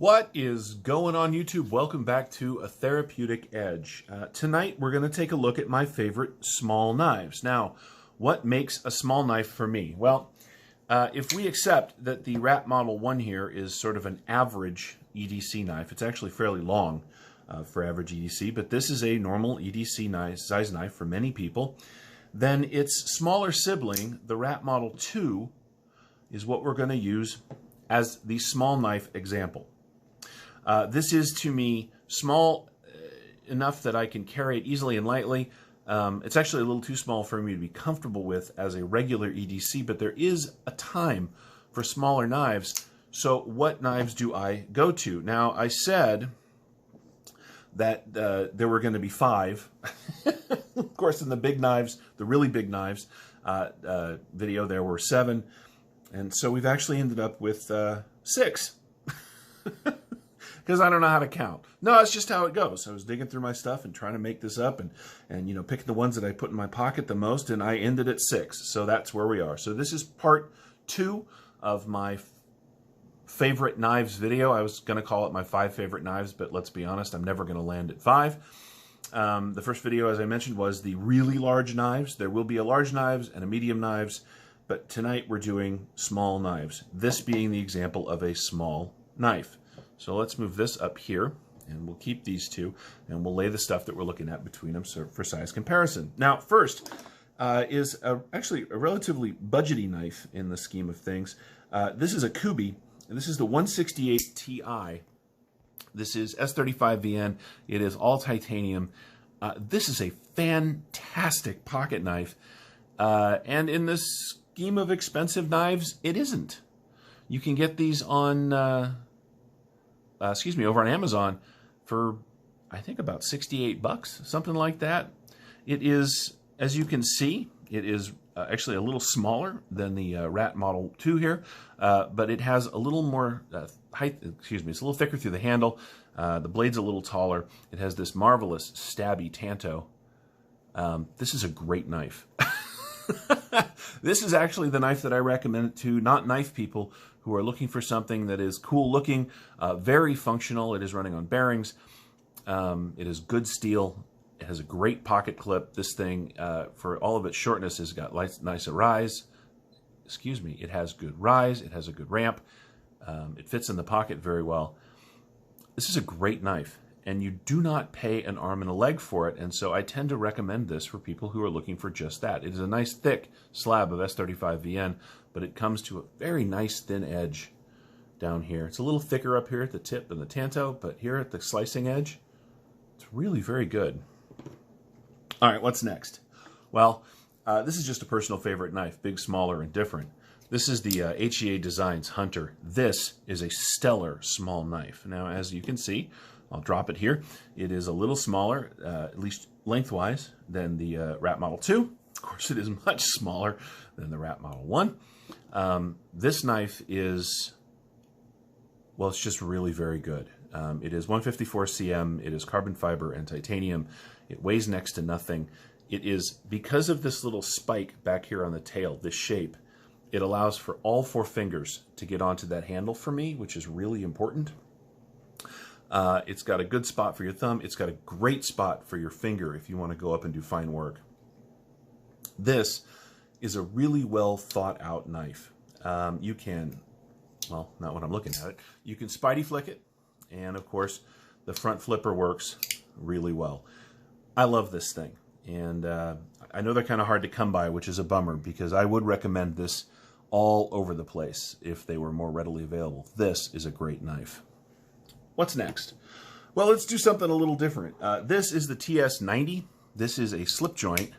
What is going on YouTube? Welcome back to A Therapeutic Edge. Tonight we're going to take a look at my favorite small knives. Now, what makes a small knife for me? Well, if we accept that the Rat Model 1 here is sort of an average EDC knife, it's actually fairly long for average EDC, but this is a normal EDC size knife for many people, then its smaller sibling, the Rat Model 2, is what we're going to use as the small knife example. This is, to me, small enough that I can carry it easily and lightly. It's actually a little too small for me to be comfortable with as a regular EDC, but there is a time for smaller knives. So what knives do I go to? Now, I said that there were going to be 5. Of course, in the big knives, the really big knives video, there were 7. And so we've actually ended up with 6. Because I don't know how to count. No, it's just how it goes. I was digging through my stuff and trying to make this up and you know, picking the ones that I put in my pocket the most, and I ended at 6. So that's where we are. So this is part 2 of my favorite knives video. I was going to call it my 5 favorite knives, but let's be honest, I'm never going to land at 5. The first video, as I mentioned, was the really large knives. There will be a large knives and a medium knives, but tonight we're doing small knives. This being the example of a small knife. So let's move this up here, and we'll keep these two, and we'll lay the stuff that we're looking at between them for size comparison. Now, first is actually a relatively budgety knife in the scheme of things. This is a Kuby, and this is the 168 Ti. This is S35VN. It is all titanium. This is a fantastic pocket knife, and in this scheme of expensive knives, it isn't. You can get these on... over on Amazon for, I think, about 68 bucks, something like that. It is, as you can see, it is actually a little smaller than the Rat Model 2 here, but it has a little more height, it's a little thicker through the handle. The blade's a little taller. It has this marvelous stabby tanto. This is a great knife. This is actually the knife that I recommend to not knife people who are looking for something that is cool looking, very functional. It is running on bearings. It is good steel. It has a great pocket clip. This thing, for all of its shortness, has got nice rise. It has good rise. It has a good ramp. It fits in the pocket very well. This is a great knife, and you do not pay an arm and a leg for it, and so I tend to recommend this for people who are looking for just that. It is a nice thick slab of S35VN, but it comes to a very nice thin edge down here. It's a little thicker up here at the tip than the tanto, but here at the slicing edge, it's really very good. All right, what's next? Well, this is just a personal favorite knife, big, smaller, and different. This is the HEA Designs Hunter. This is a stellar small knife. Now, as you can see, I'll drop it here. It is a little smaller, at least lengthwise, than the Rat Model 2. Of course, it is much smaller than the Rat Model 1. This knife is, well, it's just really very good. It is 154 cm. It is carbon fiber and titanium. It weighs next to nothing. It is, because of this little spike back here on the tail, this shape, it allows for all 4 fingers to get onto that handle for me, which is really important. It's got a good spot for your thumb. It's got a great spot for your finger if you want to go up and do fine work. This is a really well thought out knife. You can, well, not when I'm looking at it, you can spidey flick it, and of course the front flipper works really well. I love this thing, and I know they're kind of hard to come by, which is a bummer, because I would recommend this all over the place if they were more readily available. This is a great knife. What's next? Well, let's do something a little different. This is the TS90. This is a slip joint.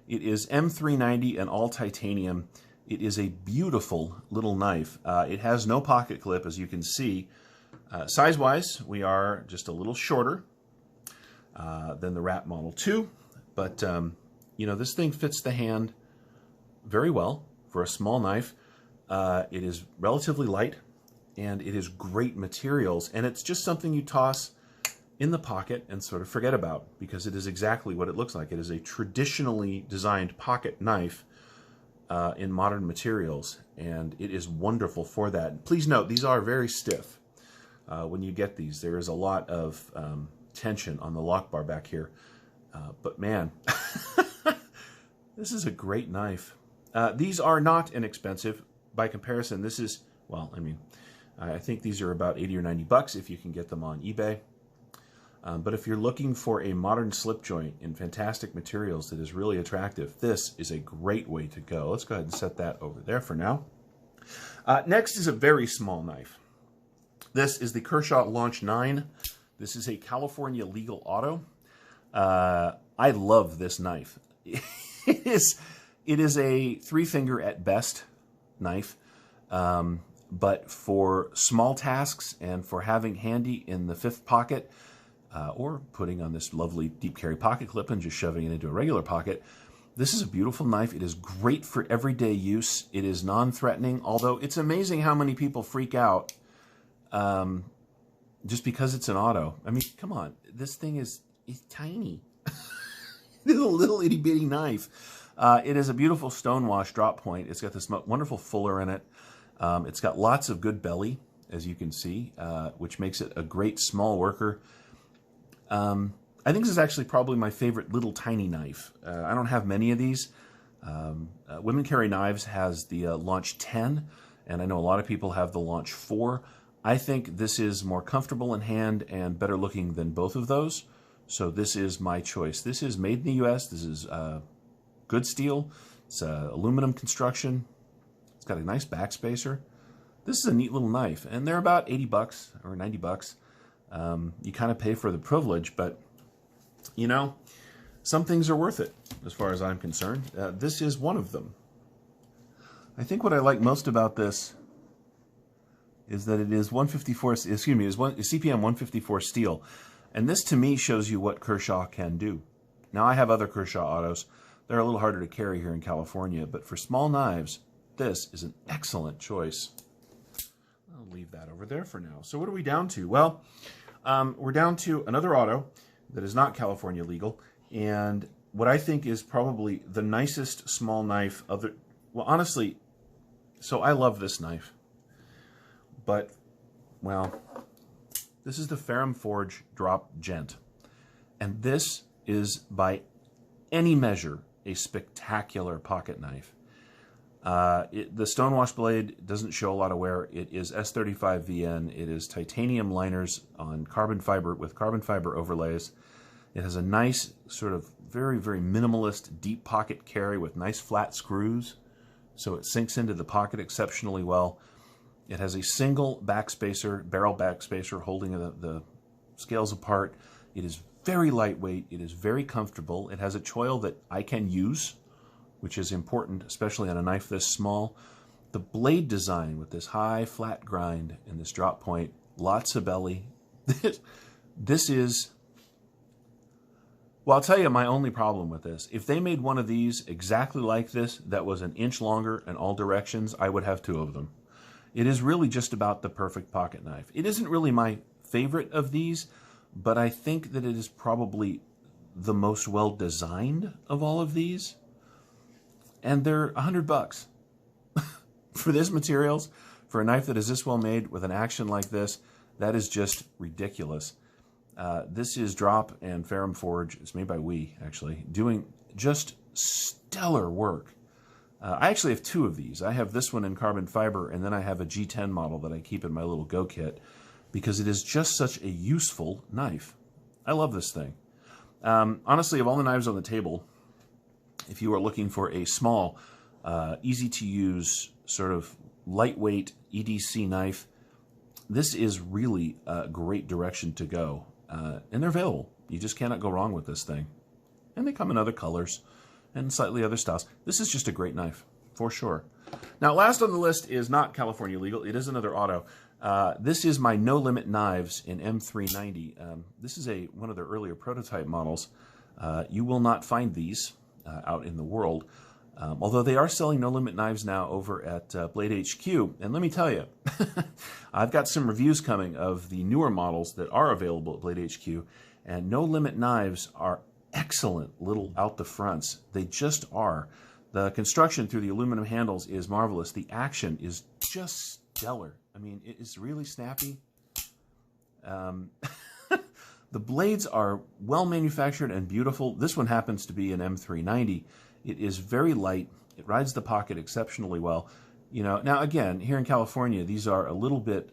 It is M390 and all titanium. It is a beautiful little knife. It has no pocket clip, as you can see. Size-wise, we are just a little shorter than the Rat Model 2, but you know, this thing fits the hand very well for a small knife. It is relatively light, and it is great materials, and it's just something you toss in the pocket and sort of forget about, because it is exactly what it looks like. It is a traditionally designed pocket knife in modern materials, and it is wonderful for that. Please note, these are very stiff. when you get these. There is a lot of tension on the lock bar back here. But man, this is a great knife. These are not inexpensive. By comparison, this is, well, I mean, I think these are about 80 or 90 bucks if you can get them on eBay. But if you're looking for a modern slip joint in fantastic materials that is really attractive, this is a great way to go. Let's go ahead and set that over there for now. Next is a very small knife. This is the Kershaw Launch 9. This is a California legal auto. I love this knife. It is a 3-finger at best knife, but for small tasks and for having handy in the 5th pocket, or putting on this lovely deep carry pocket clip and just shoving it into a regular pocket, this is a beautiful knife. It is great for everyday use. It is non-threatening, although it's amazing how many people freak out just because it's an auto. I mean, come on, this thing is tiny. It is a little itty-bitty knife. It is a beautiful stonewash drop point. It's got this wonderful fuller in it. It's got lots of good belly, as you can see, which makes it a great small worker. I think this is actually probably my favorite little tiny knife. I don't have many of these. Women Carry Knives has the Launch 10, and I know a lot of people have the Launch 4. I think this is more comfortable in hand and better looking than both of those. So this is my choice. This is made in the U.S. This is good steel. It's aluminum construction. It's got a nice backspacer. This is a neat little knife, and they're about 80 bucks or 90 bucks. You kind of pay for the privilege, but, you know, some things are worth it, as far as I'm concerned. This is one of them. I think what I like most about this is that it is 154, excuse me, is CPM 154 steel. And this, to me, shows you what Kershaw can do. Now, I have other Kershaw autos. They're a little harder to carry here in California, but for small knives, this is an excellent choice. I'll leave that over there for now. So what are we down to? Well, we're down to another auto that is not California legal, and what I think is probably the nicest small knife well, honestly, so I love this knife, but, well, this is the Ferrum Forge Drop Gent, and this is, by any measure, a spectacular pocket knife. The stonewash blade doesn't show a lot of wear. It is S35 VN. It is titanium liners on carbon fiber with carbon fiber overlays. It has a nice sort of very, very minimalist deep pocket carry with nice flat screws, so it sinks into the pocket exceptionally well. It has a single backspacer, barrel backspacer, holding the scales apart. It is very lightweight. It is very comfortable. It has a choil that I can use, which is important, especially on a knife this small. The blade design with this high flat grind and this drop point, lots of belly. This is, well, I'll tell you my only problem with this. If they made one of these exactly like this that was 1 inch longer in all directions, I would have 2 of them. It is really just about the perfect pocket knife. It isn't really my favorite of these, but I think that it is probably the most well designed of all of these. And they're 100 bucks for this materials, for a knife that is this well made with an action like this. That is just ridiculous. This is Drop and Ferrum Forge. It's made by WE, actually, doing just stellar work. I actually have 2 of these. I have this one in carbon fiber, and then I have a G10 model that I keep in my little Go kit because it is just such a useful knife. I love this thing. Honestly, of all the knives on the table, if you are looking for a small, easy-to-use, sort of lightweight EDC knife, this is really a great direction to go. And they're available. You just cannot go wrong with this thing. And they come in other colors and slightly other styles. This is just a great knife, for sure. Now, last on the list is not California legal. It is another auto. This is my No Limit Knives in M390. This is one of their earlier prototype models. You will not find these out in the world, although they are selling No Limit Knives now over at Blade HQ. And let me tell you, I've got some reviews coming of the newer models that are available at Blade HQ, and No Limit Knives are excellent little out the fronts. They just are. The construction through the aluminum handles is marvelous. The action is just stellar. I mean, it is really snappy. The blades are well manufactured and beautiful. This one happens to be an M390. It is very light. It rides the pocket exceptionally well. You know, now again, here in California, these are a little bit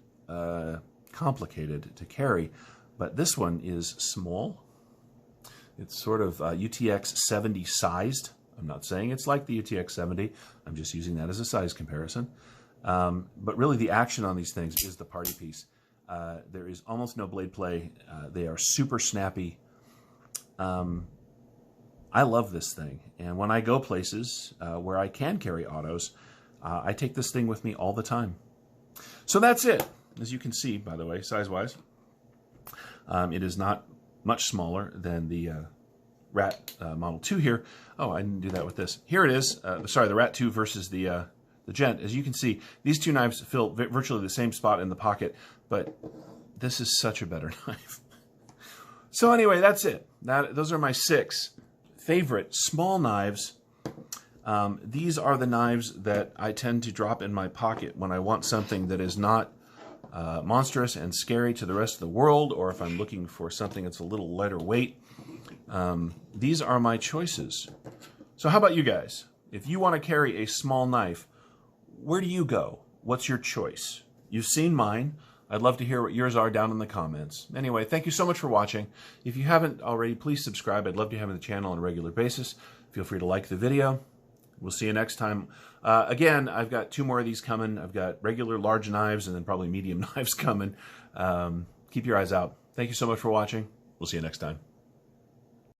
complicated to carry, but this one is small. It's sort of UTX 70 sized. I'm not saying it's like the UTX 70. I'm just using that as a size comparison. But really the action on these things is the party piece. There is almost no blade play. They are super snappy. I love this thing. And when I go places where I can carry autos, I take this thing with me all the time. So that's it. As you can see, by the way, size-wise, it is not much smaller than the Rat Model 2 here. Oh, I didn't do that with this. Here it is. Sorry, the Rat 2 versus the Gent. As you can see, these two knives fill virtually the same spot in the pocket, but this is such a better knife. So anyway, that's it. Those are my 6 favorite small knives. These are the knives that I tend to drop in my pocket when I want something that is not monstrous and scary to the rest of the world, or if I'm looking for something that's a little lighter weight. These are my choices. So how about you guys? If you want to carry a small knife, where do you go? What's your choice? You've seen mine. I'd love to hear what yours are down in the comments. Anyway, thank you so much for watching. If you haven't already, please subscribe. I'd love to have you on the channel on a regular basis. Feel free to like the video. We'll see you next time. Again, I've got 2 more of these coming. I've got regular large knives and then probably medium knives coming. Keep your eyes out. Thank you so much for watching. We'll see you next time.